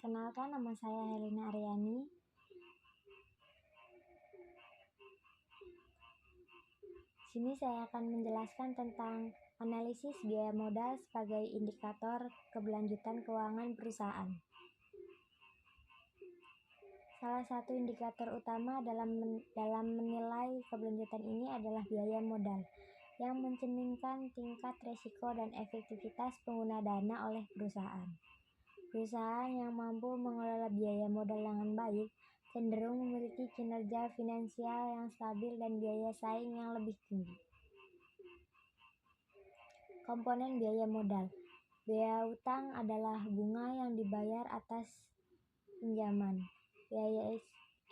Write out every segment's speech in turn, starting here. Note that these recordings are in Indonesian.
Perkenalkan, nama saya Helena Aryani. Sini saya akan menjelaskan tentang analisis biaya modal sebagai indikator keberlanjutan keuangan perusahaan. Salah satu indikator utama dalam menilai keberlanjutan ini adalah biaya modal, yang mencerminkan tingkat risiko dan efektivitas pengguna dana oleh perusahaan. Perusahaan yang mampu mengelola biaya modal dengan baik cenderung memiliki kinerja finansial yang stabil dan biaya saing yang lebih tinggi. Komponen biaya modal. Biaya utang adalah bunga yang dibayar atas pinjaman. Biaya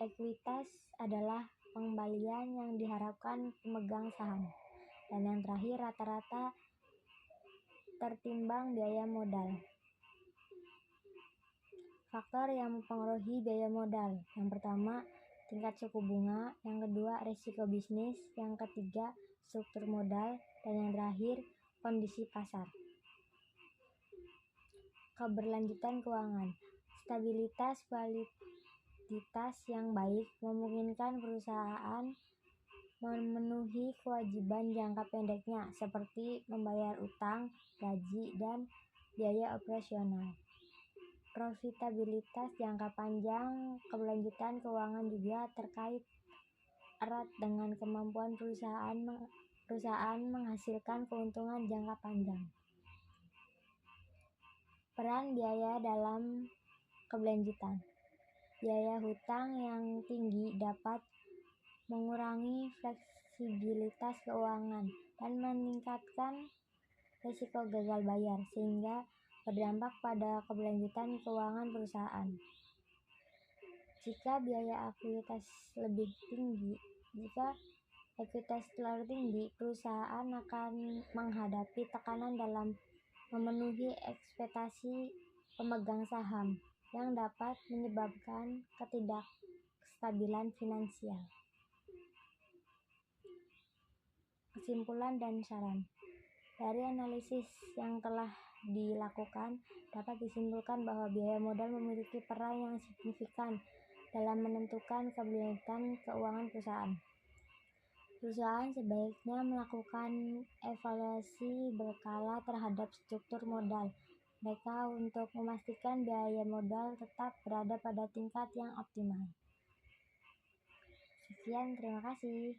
ekuitas adalah pengembalian yang diharapkan pemegang saham. Dan yang terakhir, rata-rata tertimbang biaya modal. Faktor yang mempengaruhi biaya modal. Yang pertama, tingkat suku bunga. Yang kedua, risiko bisnis. Yang ketiga, struktur modal. Dan yang terakhir, kondisi pasar. Keberlanjutan keuangan. Stabilitas kualitas yang baik memungkinkan perusahaan memenuhi kewajiban jangka pendeknya seperti membayar utang, gaji, dan biaya operasional. Profitabilitas jangka panjang. Keberlanjutan keuangan juga terkait erat dengan kemampuan perusahaan menghasilkan keuntungan jangka panjang. Peran biaya dalam keberlanjutan. Biaya hutang yang tinggi dapat mengurangi fleksibilitas keuangan dan meningkatkan risiko gagal bayar, sehingga berdampak pada keberlanjutan keuangan perusahaan. Jika ekuitas terlalu tinggi, perusahaan akan menghadapi tekanan dalam memenuhi ekspektasi pemegang saham yang dapat menyebabkan ketidakstabilan finansial. Kesimpulan dan saran. Dari analisis yang telah dilakukan, dapat disimpulkan bahwa biaya modal memiliki peran yang signifikan dalam menentukan keberlanjutan keuangan perusahaan. Perusahaan sebaiknya melakukan evaluasi berkala terhadap struktur modal mereka untuk memastikan biaya modal tetap berada pada tingkat yang optimal. Sekian, terima kasih.